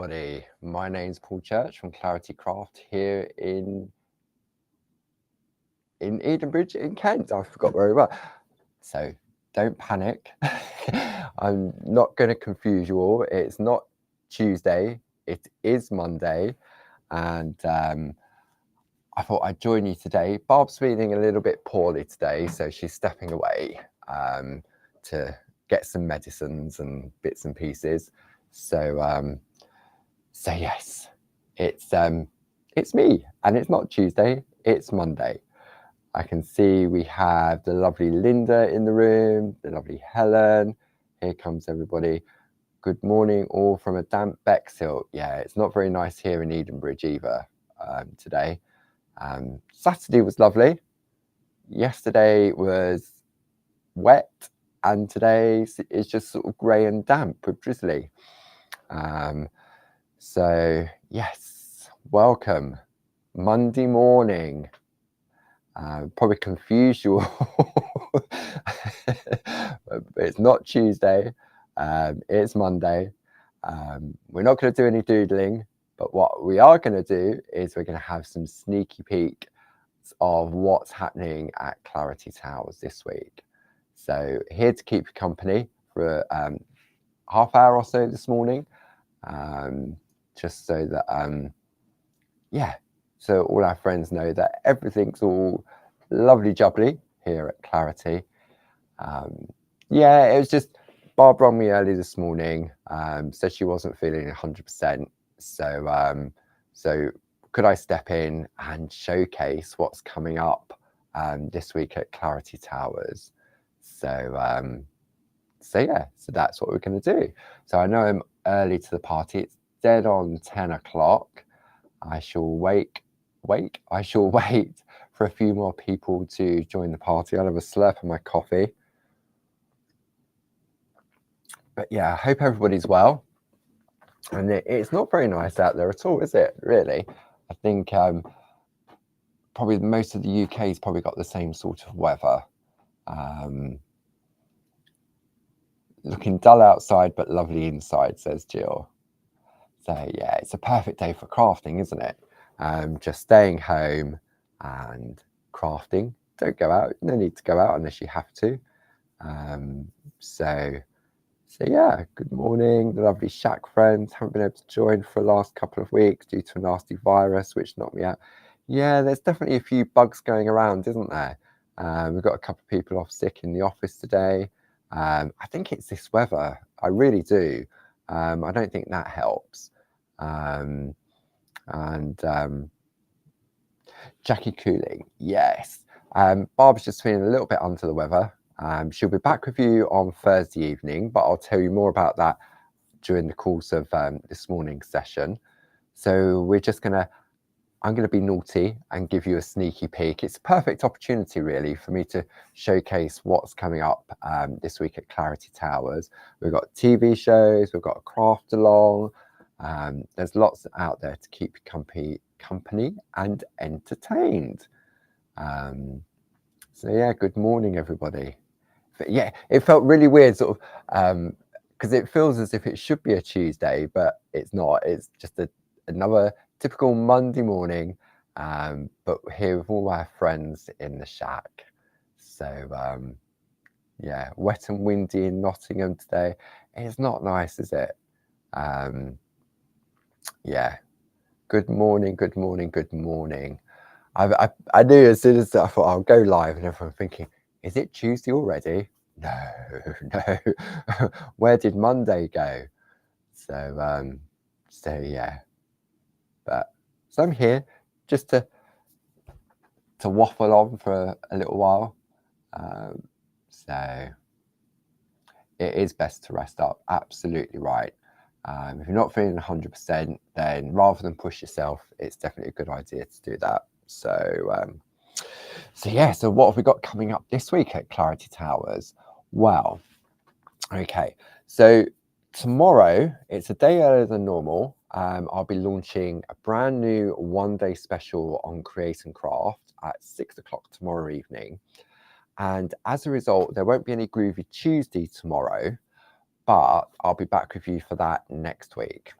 everybody. My name's Paul Church from Clarity Craft here in Edenbridge in Kent. I forgot where we were. So don't panic. I'm not going to confuse you all. It's not Tuesday. It is Monday. And I thought I'd join you today. Barb's feeling a little bit poorly today, so she's stepping away to get some medicines and bits and pieces. So yes, it's me, and it's not Tuesday, it's Monday. I can see we have the lovely Linda in the room, the lovely Helen. Here comes everybody. Good morning, all from a damp Bexhill. Yeah, it's not very nice here in Edenbridge either today. Saturday was lovely. Yesterday was wet, and today is just sort of grey and damp with drizzly. So yes, welcome. Monday morning. Probably confuse you all. It's not Tuesday, it's Monday. We're not going to do any doodling, but what we are going to do is we're going to have some sneaky peek of what's happening at Clarity Towers this week. So here to keep you company for half hour or so this morning, just so that so all our friends know that everything's all lovely jubbly here at Clarity. It was just Barb rang me early this morning, said she wasn't feeling 100%. So could I step in and showcase what's coming up this week at Clarity Towers? So that's what we're going to do. So I know I'm early to the party. It's dead on 10 o'clock. I shall wait for a few more people to join the party. I'll have a slurp of my coffee. But yeah, I hope everybody's well. And it's not very nice out there at all, is it, really? I think probably most of the UK's probably got the same sort of weather. Looking dull outside, but lovely inside, says Jill. So yeah, it's a perfect day for crafting, isn't it? Just staying home and crafting. Don't go out. No need to go out unless you have to. So yeah, good morning, the lovely SHAC friends. Haven't been able to join for the last couple of weeks due to a nasty virus which knocked me out. Yeah, there's definitely a few bugs going around, isn't there? We've got a couple of people off sick in the office today. I think it's this weather. I really do. I don't think that helps. Jackie Cooling, yes. Barb's just feeling a little bit under the weather. She'll be back with you on Thursday evening, but I'll tell you more about that during the course of this morning's session. So I'm going to be naughty and give you a sneaky peek. It's a perfect opportunity, really, for me to showcase what's coming up this week at Clarity Towers. We've got TV shows, we've got a craft along. There's lots out there to keep you company and entertained. So yeah, good morning, everybody. But yeah, it felt really weird, sort of, because it feels as if it should be a Tuesday, but it's not. It's just another typical Monday morning, but here with all our friends in the SHAC. So yeah, wet and windy in Nottingham today. It's not nice, is it? Yeah. Good morning, good morning, good morning. I knew as soon as I thought I'll go live, and everyone thinking, is it Tuesday already? No. Where did Monday go? So yeah. So I'm here just to waffle on for a little while. So it is best to rest up. Absolutely right. If you're not feeling 100%, then rather than push yourself, it's definitely a good idea to do that. So what have we got coming up this week at Clarity Towers? Well, okay, so tomorrow, it's a day earlier than normal. I'll be launching a brand new one-day special on Create and Craft at 6 o'clock tomorrow evening. And as a result, there won't be any Groovy Tuesday tomorrow, but I'll be back with you for that next week.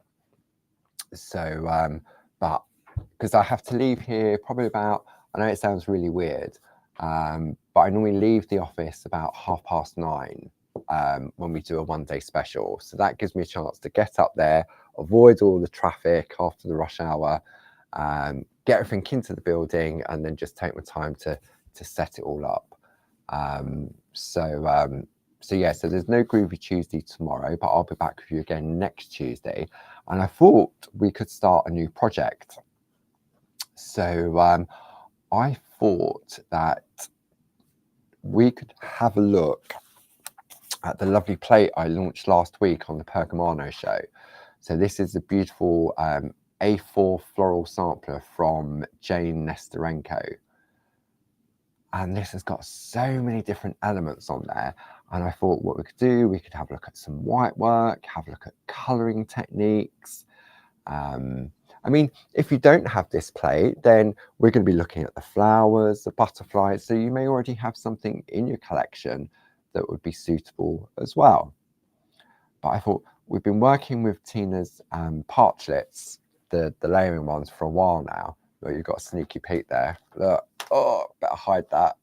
So, but because I have to leave here probably about, I know it sounds really weird, but I normally leave the office about 9:30 when we do a one-day special. So that gives me a chance to get up there, avoid all the traffic after the rush hour, get everything into the building, and then just take my time to set it all up. So yeah, so there's no Groovy Tuesday tomorrow, but I'll be back with you again next Tuesday. And I thought we could start a new project. So I thought that we could have a look at the lovely plate I launched last week on the Pergamano show. So this is a beautiful A4 floral sampler from Jane Nesterenko. And this has got so many different elements on there. And I thought what we could do, we could have a look at some white work, have a look at colouring techniques. I mean, if you don't have this plate, then we're going to be looking at the flowers, the butterflies. So you may already have something in your collection that would be suitable as well. But I thought we've been working with Tina's parchlets, the layering ones, for a while now. Look, you've got a sneaky peek there. Look, oh, better hide that.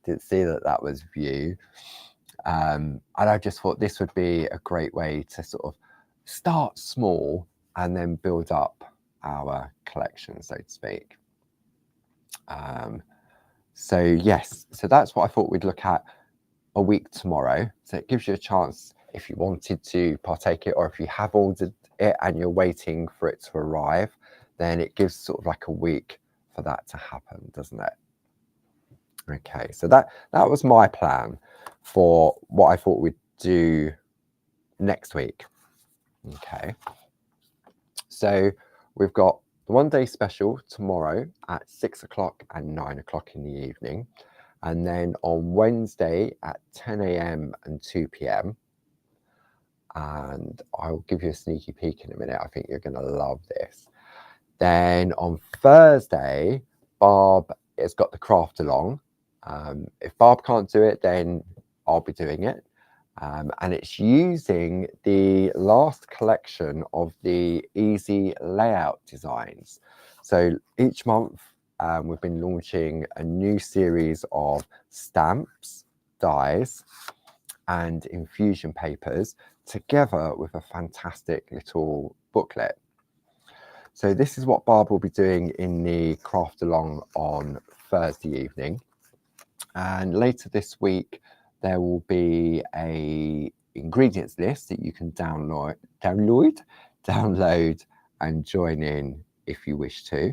Didn't see that was view. And I just thought this would be a great way to sort of start small and then build up our collection, so to speak. So yes, so that's what I thought we'd look at a week tomorrow. So it gives you a chance, if you wanted to partake it, or if you have ordered it and you're waiting for it to arrive, then it gives sort of like a week for that to happen, doesn't it? Okay, so that was my plan for what I thought we'd do next week. Okay, so we've got the one-day special tomorrow at 6 o'clock and 9 o'clock in the evening, and then on Wednesday at 10 a.m. and 2 p.m. And I'll give you a sneaky peek in a minute. I think you're going to love this. Then on Thursday, Barb has got the craft along. If Barb can't do it, then I'll be doing it. And it's using the last collection of the easy layout designs. So each month we've been launching a new series of stamps, dies, and infusion papers together with a fantastic little booklet. So this is what Barb will be doing in the craft along on Thursday evening. And later this week, there will be a ingredients list that you can download and join in if you wish to.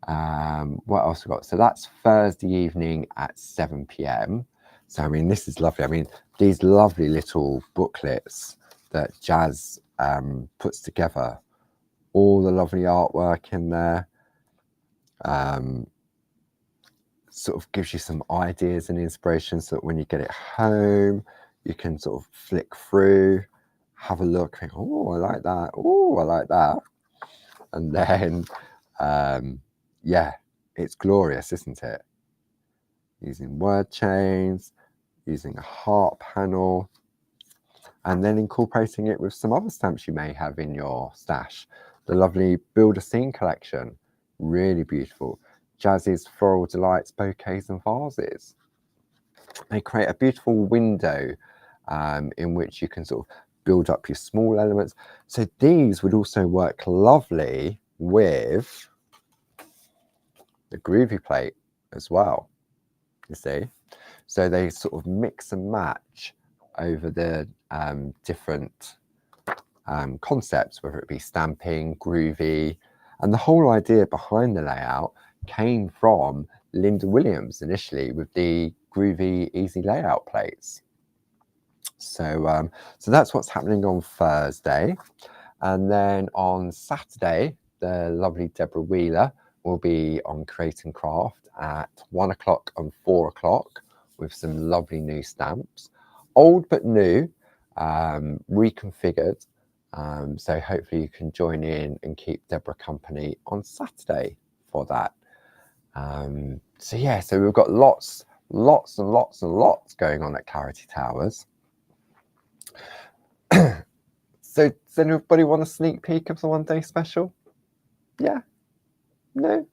What else we got? So that's Thursday evening at 7 p.m. So I mean, this is lovely. I mean, these lovely little booklets that Jazz puts together, all the lovely artwork in there. Sort of gives you some ideas and inspiration so that when you get it home, you can sort of flick through, have a look, think, oh, I like that. Oh, I like that. And then, yeah, it's glorious, isn't it? Using word chains, using a heart panel, and then incorporating it with some other stamps you may have in your stash. The lovely Build a Scene collection, really beautiful. Jazz's Floral Delights, Bouquets and Vases. They create a beautiful window in which you can sort of build up your small elements. So these would also work lovely with the Groovy plate as well, you see. So they sort of mix and match over the different concepts, whether it be stamping, groovy. And the whole idea behind the layout came from Linda Williams initially with the groovy easy layout plates. So that's what's happening on Thursday. And then on Saturday, the lovely Deborah Wheeler will be on Create and Craft at 1 o'clock and 4 o'clock with some lovely new stamps, old but new, reconfigured. So hopefully you can join in and keep Deborah company on Saturday for that. So yeah, so we've got lots and lots going on at Clarity Towers. So does anybody want a sneak peek of the one day special? Yeah? No?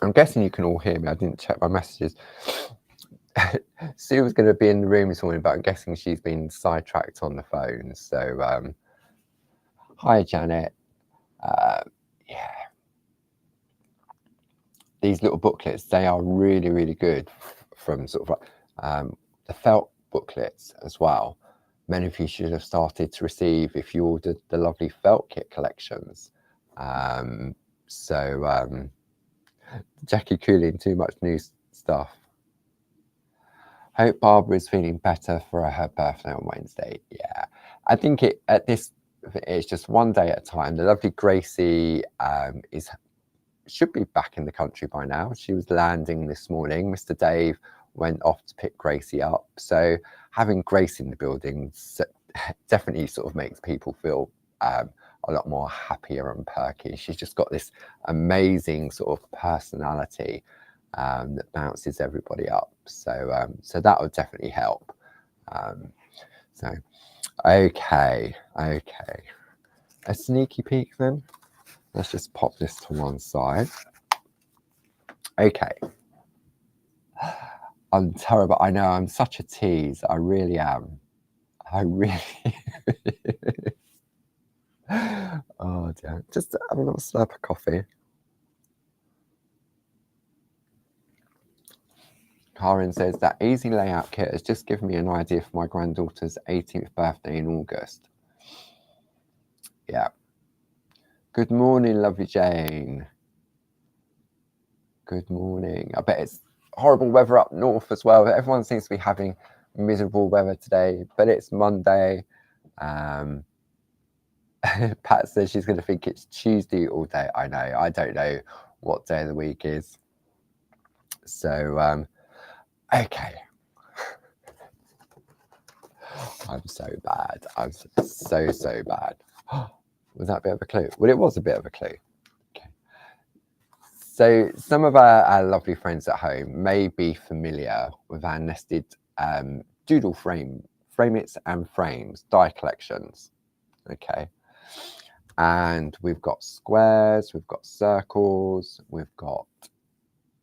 I'm guessing you can all hear me. I didn't check my messages. Sue was going to be in the room this morning, but I'm guessing she's been sidetracked on the phone. So, hi, Janet. Yeah, these little booklets, they are really, really good from sort of the felt booklets as well. Many of you should have started to receive if you ordered the lovely felt kit collections. Jackie Cooling, too much new stuff. Hope Barbara is feeling better for her birthday on Wednesday. Yeah, I think it's just one day at a time. The lovely Gracie should be back in the country by now. She was landing this morning. Mr. Dave went off to pick Gracie up. So having Grace in the building definitely sort of makes people feel a lot more happier and perky. She's just got this amazing sort of personality that bounces everybody up. So that would definitely help. Okay. A sneaky peek then. Let's just pop this to one side. Okay. I'm terrible. I know, I'm such a tease. I really am. I really. Oh dear. Just have a little slurp of coffee. Karin says that easy layout kit has just given me an idea for my granddaughter's 18th birthday in August. Yeah. Good morning, lovely Jane. Good morning. I bet it's horrible weather up north as well. Everyone seems to be having miserable weather today, but it's Monday. Pat says she's going to think it's Tuesday all day. I know. I don't know what day of the week is. So, okay. I'm so bad. I'm so bad. Was that a bit of a clue? Well, it was a bit of a clue. Okay. So some of our lovely friends at home may be familiar with our nested doodle framits and frames die collections. Okay. And we've got squares, we've got circles, we've got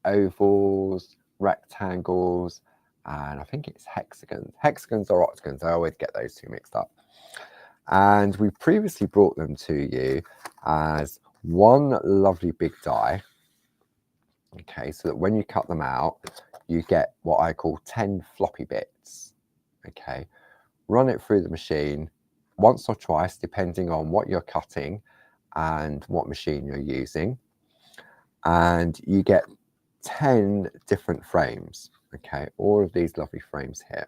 ovals, rectangles, and I think it's hexagons. Hexagons or octagons, I always get those two mixed up. And we previously brought them to you as one lovely big die. Okay, so that when you cut them out, you get what I call 10 floppy bits. Okay, run it through the machine once or twice, depending on what you're cutting and what machine you're using. And you get 10 different frames. Okay, all of these lovely frames here.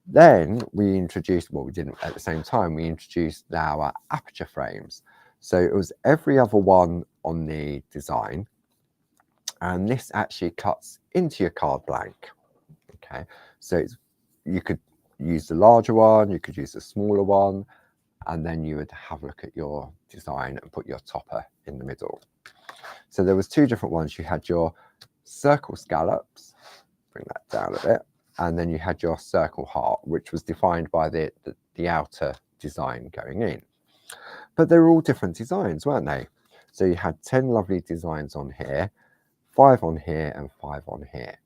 Then we introduced, well, we didn't at the same time, we introduced our aperture frames. So it was every other one on the design. And this actually cuts into your card blank. Okay, so you could use the larger one, you could use the smaller one, and then you would have a look at your design and put your topper in the middle. So there was two different ones. You had your circle scallops, bring that down a bit, and then you had your circle heart, which was defined by the outer design going in. But they were all different designs, weren't they? So you had 10 lovely designs on here, 5 on here, and 5 on here.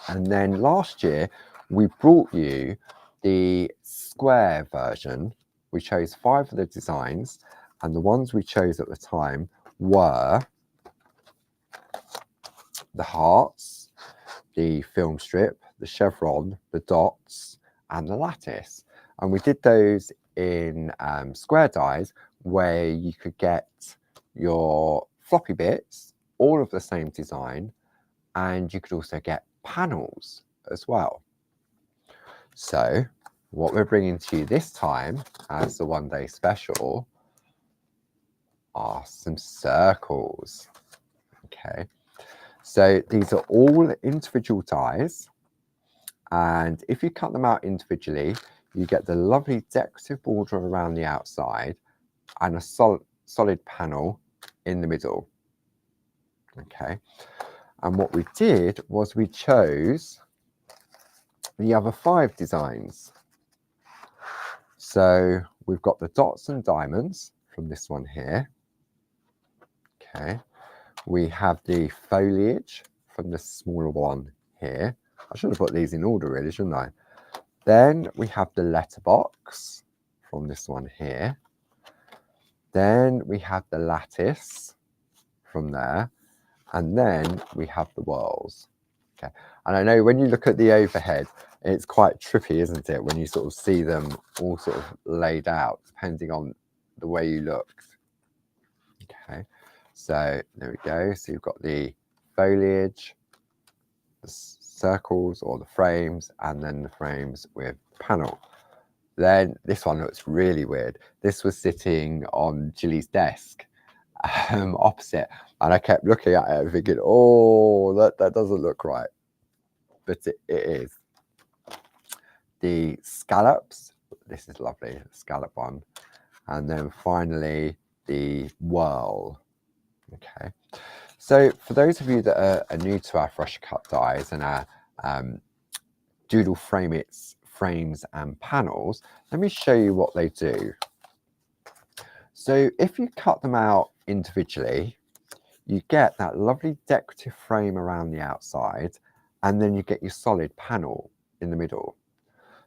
And then last year, we brought you the square version. We chose 5 of the designs, and the ones we chose at the time were the hearts, the film strip, the chevron, the dots, and the lattice. And we did those in square dies where you could get your floppy bits, all of the same design, and you could also get panels as well. So what we're bringing to you this time as the one day special are some circles. Okay, so these are all individual dies, and if you cut them out individually, you get the lovely decorative border around the outside and a solid panel in the middle. Okay, and what we did was we chose the other 5 designs. So we've got the dots and diamonds from this one here. Okay, we have the foliage from the smaller one here. I should have put these in order really, shouldn't I? Then we have the letterbox from this one here. Then we have the lattice from there. And then we have the whorls. Okay, and I know when you look at the overhead, it's quite trippy, isn't it? When you sort of see them all sort of laid out, depending on the way you looked. Okay, so there we go. So you've got the foliage, the circles or the frames, and then the frames with panel. Then this one looks really weird. This was sitting on Gilly's desk opposite, and I kept looking at it and thinking, oh, that doesn't look right. But it is. The scallops, this is lovely, the scallop one. And then finally the whirl. Okay, so for those of you that are new to our fresh cut dies and our doodle frames and panels, let me show you what they do. So if you cut them out individually, you get that lovely decorative frame around the outside, and then you get your solid panel in the middle.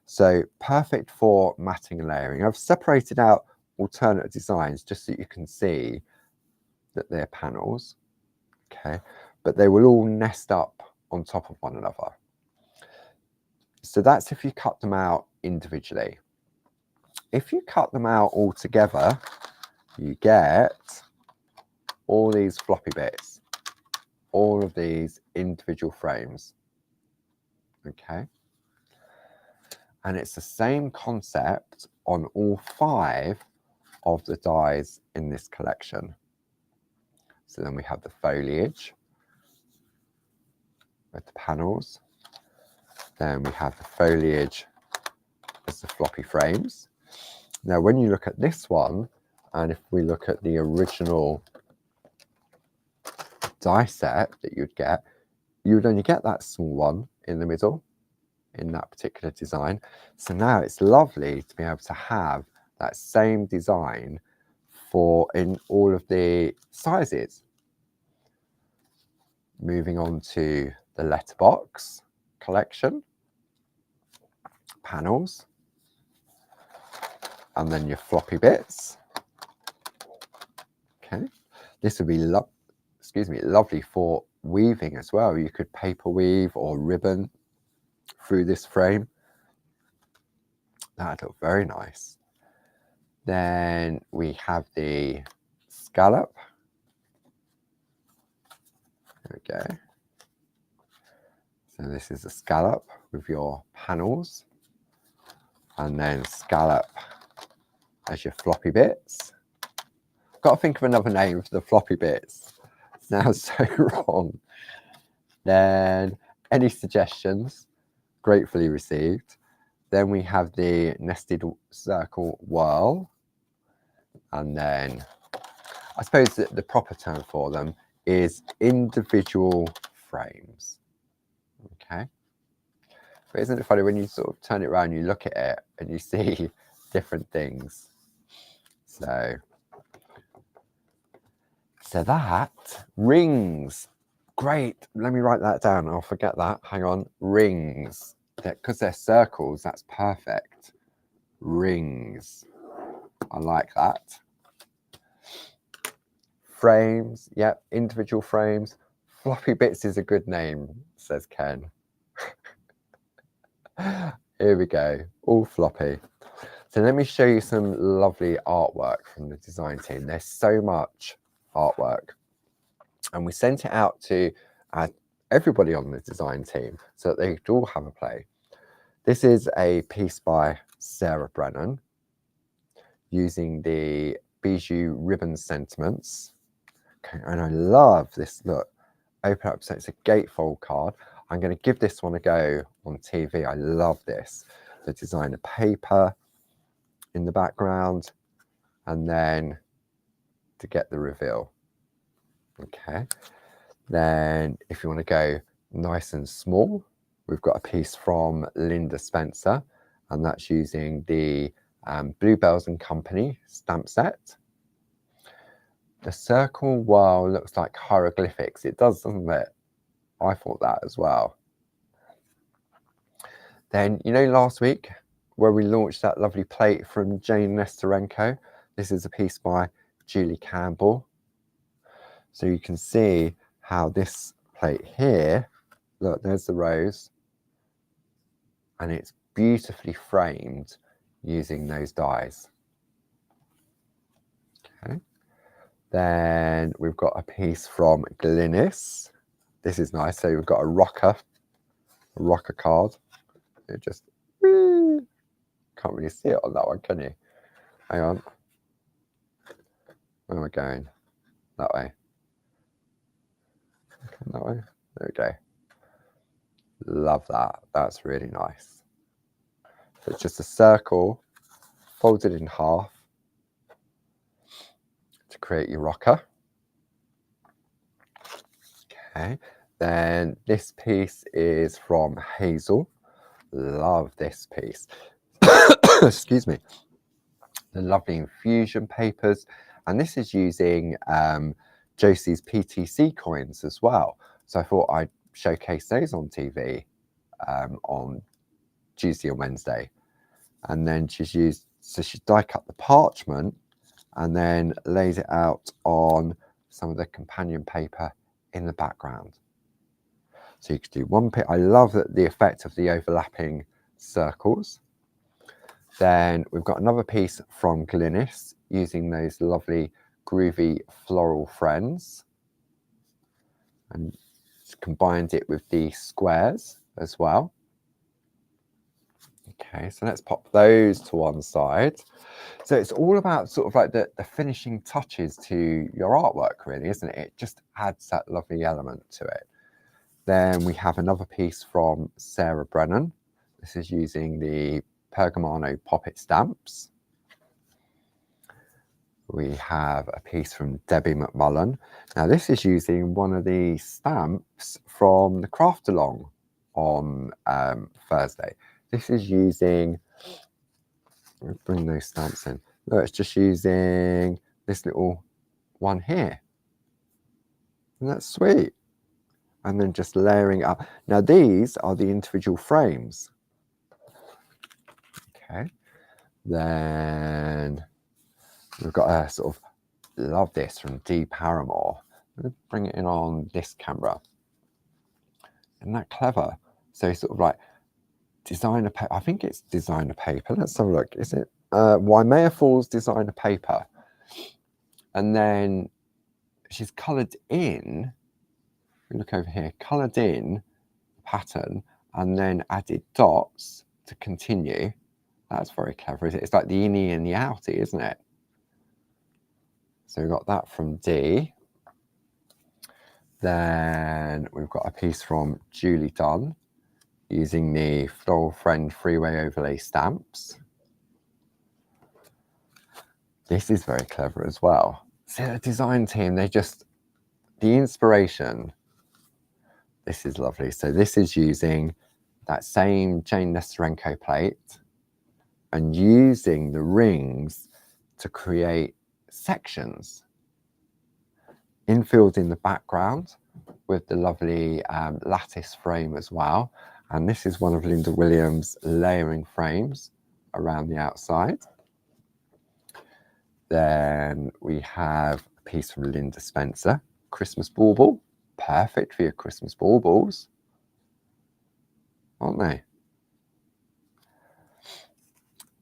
So perfect for matting and layering. I've separated out alternate designs just so you can see that they're panels, okay, but they will all nest up on top of one another. So that's if you cut them out individually. If you cut them out all together, you get all these floppy bits, all of these individual frames, okay? And it's the same concept on all 5 of the dies in this collection. So then we have the foliage with the panels. Then we have the foliage as the floppy frames. Now, when you look at this one, and if we look at the original die set that you'd get, you would only get that small one in the middle in that particular design. So now it's lovely to be able to have that same design for in all of the sizes. Moving on to the letterbox collection, panels, and then your floppy bits. Okay, this would be lovely for weaving as well. You could paper weave or ribbon through this frame. That'd look very nice. Then we have the scallop. There we go. So this is a scallop with your panels, and then scallop as your floppy bits. I've got to think of another name for the floppy bits. It sounds so wrong. Then any suggestions, gratefully received. Then we have the nested circle whirl, and then I suppose that the proper term for them is individual frames. Okay, but isn't it funny when you sort of turn it around, you look at it and you see different things. So that rings. Great, let me write that down. I'll forget that. Hang on, rings. Because they're circles, that's perfect. Rings. I like that. Frames, yep, individual frames. Floppy bits is a good name, says Ken. Here we go, all floppy. So let me show you some lovely artwork from the design team. There's so much artwork, and we sent it out to everybody on the design team so that they could all have a play. This is a piece by Sarah Brennan using the Bijou ribbon sentiments. Okay, and I love this. Look, open up, so it's a gatefold card. I'm going to give this one a go on TV. I love this. The designer paper in the background, and then to get the reveal. Okay, then if you want to go nice and small, we've got a piece from Linda Spencer, and that's using the Bluebells and Company stamp set. The circle, well, looks like hieroglyphics. It does, doesn't it? I thought that as well. Then, you know, last week where we launched that lovely plate from Jane Nesterenko, this is a piece by Julie Campbell. So you can see how this plate here, look, there's the rose, and it's beautifully framed using those dies. Okay. Then we've got a piece from Glynis. This is nice. So we've got a rocker card. It just can't really see it on that one, can you? Hang on. Where am I going? That way. Okay, that way. There we go. Love that. That's really nice. So it's just a circle folded in half to create your rocker. Okay. Then this piece is from Hazel. Love this piece. Excuse me. The lovely infusion papers, and this is using Josie's PTC coins as well. So I thought I'd showcase those on TV on Tuesday or Wednesday. And then she's die cut the parchment and then lays it out on some of the companion paper in the background. So you could do one piece. I love the effect of the overlapping circles. Then we've got another piece from Glynis using those lovely groovy floral friends, and combined it with the squares as well. Okay, so let's pop those to one side. So it's all about sort of like the finishing touches to your artwork, really, isn't it? It just adds that lovely element to it. Then we have another piece from Sarah Brennan. This is using the Pergamano poppet stamps. We have a piece from Debbie McMullen. Now this is using one of the stamps from the craft along on Thursday. This is using, let's bring those stamps in. Look, it's just using this little one here. And that's sweet. And then just layering up. Now these are the individual frames. Okay. Then we've got a sort of, love this from Dee Paramore. I'm going to bring it in on this camera. Isn't that clever? So sort of like designer paper. I think it's designer paper. Let's have a look. Is it Waimea Falls designer paper? And then she's coloured in, look over here, coloured in pattern and then added dots to continue. That's very clever, is it? It's like the innie and the outie, isn't it? So we've got that from Dee. Then we've got a piece from Julie Dunn using the Floral Friend Freeway Overlay stamps. This is very clever as well. So the design team, they just, the inspiration, this is lovely. So this is using that same Jane Nesterenko plate and using the rings to create sections. Infilled in the background with the lovely lattice frame as well. And this is one of Linda Williams' layering frames around the outside. Then we have a piece from Linda Spencer, Christmas bauble. Perfect for your Christmas baubles, aren't they?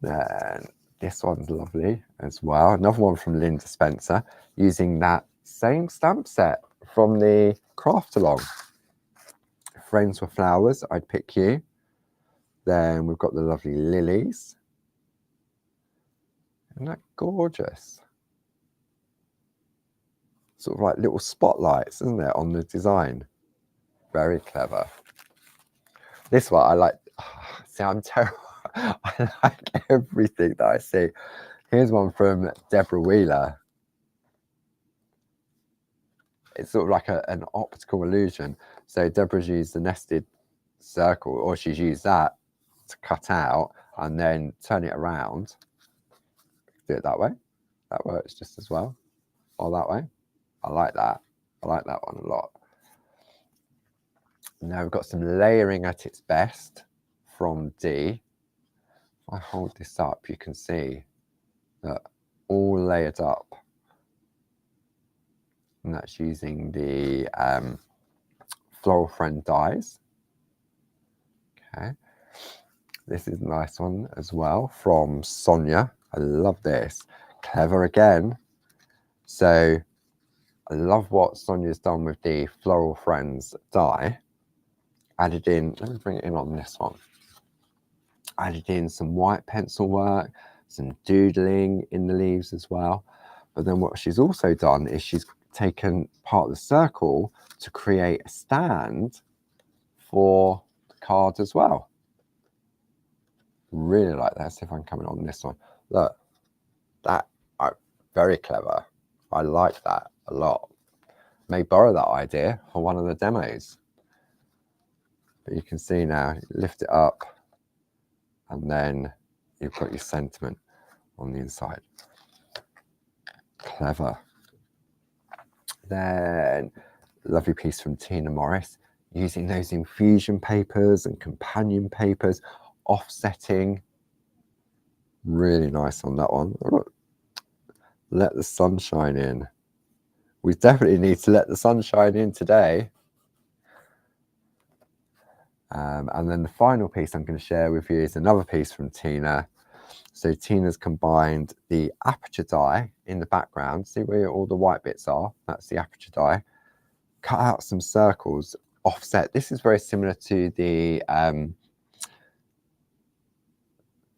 Then this one's lovely as well. Another one from Linda Spencer using that same stamp set from the craft along. Frames for flowers, I'd pick you. Then we've got the lovely lilies. Isn't that gorgeous? Sort of like little spotlights, isn't there, on the design? Very clever. This one I like. See, I'm terrible. I like everything that I see. Here's one from Deborah Wheeler. It's sort of like an optical illusion. So Deborah's used the nested circle, or she's used that to cut out and then turn it around. Do it that way. That works just as well. Or that way. I like that. I like that one a lot. Now we've got some layering at its best from D. If I hold this up, you can see that all layered up. And that's using the Floral Friend dies. Okay. This is a nice one as well from Sonia. I love this. Clever again. So I love what Sonia's done with the Floral Friends die. Added in, let me bring it in on this one. Added in some white pencil work, some doodling in the leaves as well. But then what she's also done is she's taken part of the circle to create a stand for the card as well. Really like that. Let's see if I can come in on this one. Look, that very clever. I like that a lot. May borrow that idea for one of the demos. But you can see now, you lift it up and then you've got your sentiment on the inside. Clever. Then, lovely piece from Tina Morris, using those infusion papers and companion papers, offsetting. Really nice on that one. Let the sun shine in. We definitely need to let the sun shine in today. And then the final piece I'm going to share with you is another piece from Tina. So Tina's combined the aperture die in the background. See where all the white bits are? That's the aperture die. Cut out some circles, offset. This is very similar to the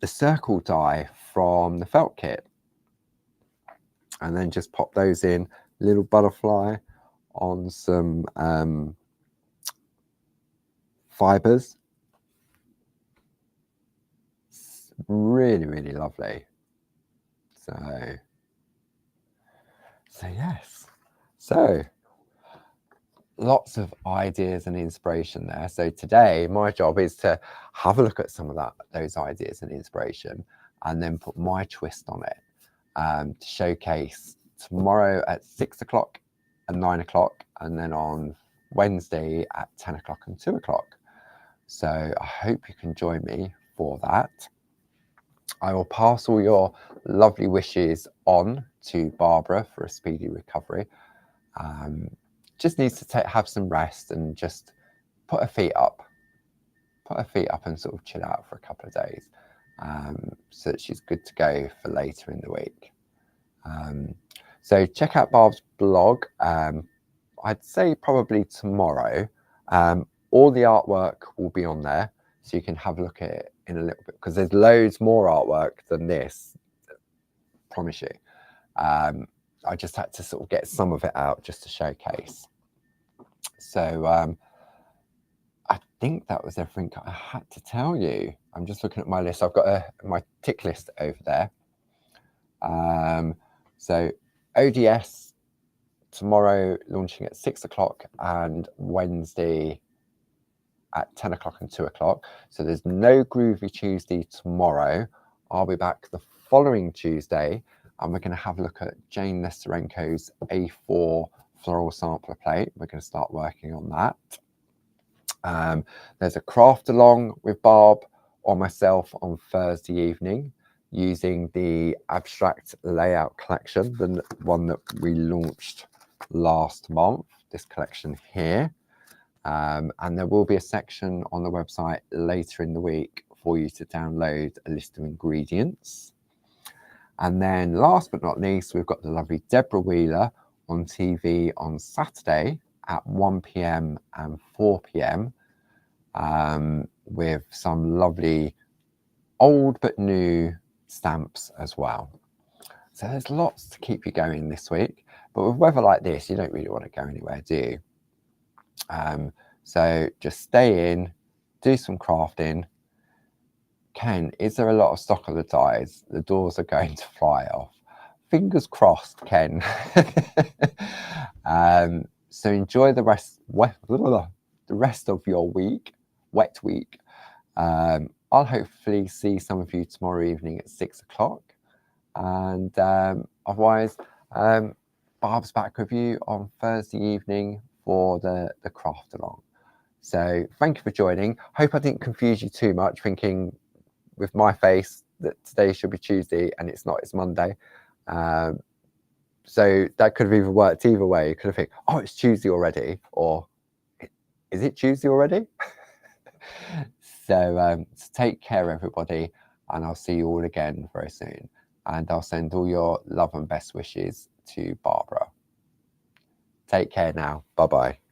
circle die from the felt kit. And then just pop those in, little butterfly on some fibers. Really, really lovely. So yes. So lots of ideas and inspiration there. So today my job is to have a look at some of those ideas and inspiration and then put my twist on it to showcase tomorrow at 6 o'clock and 9 o'clock, and then on Wednesday at 10 o'clock and 2 o'clock. So I hope you can join me for that. I will pass all your lovely wishes on to Barbara for a speedy recovery. Just needs to have some rest and just put her feet up and sort of chill out for a couple of days, so that she's good to go for later in the week. So check out Barb's blog. I'd say probably tomorrow. All the artwork will be on there, so you can have a look at it in a little bit, because there's loads more artwork than this, I promise you. I just had to sort of get some of it out just to showcase. So I think that was everything I had to tell you. I'm just looking at my list. I've got my tick list over there. So ODS tomorrow launching at 6 o'clock and Wednesday at 10 o'clock and 2 o'clock. So there's no Groovy Tuesday tomorrow. I'll be back the following Tuesday, and we're going to have a look at Jane Nesterenko's A4 floral sampler plate. We're going to start working on that. There's a craft along with Barb or myself on Thursday evening using the abstract layout collection, the one that we launched last month, this collection here. And there will be a section on the website later in the week for you to download a list of ingredients. And then last but not least, we've got the lovely Deborah Wheeler on TV on Saturday at 1 p.m. and 4 p.m. With some lovely old but new stamps as well. So there's lots to keep you going this week. But with weather like this, you don't really want to go anywhere, do you? So just stay in, do some crafting. Ken, is there a lot of stock of the dies? The doors are going to fly off. Fingers crossed, Ken. So enjoy the rest of your week. wet week. I'll hopefully see some of you tomorrow evening at 6 o'clock. And otherwise, Barb's back with you on Thursday evening for the craft along. So thank you for joining. Hope I didn't confuse you too much, thinking with my face that today should be Tuesday and it's not, it's Monday. So that could have either worked either way. You could have think, oh, it's Tuesday already, or is it Tuesday already? So take care, everybody, and I'll see you all again very soon. And I'll send all your love and best wishes to Barbara. Take care now. Bye-bye.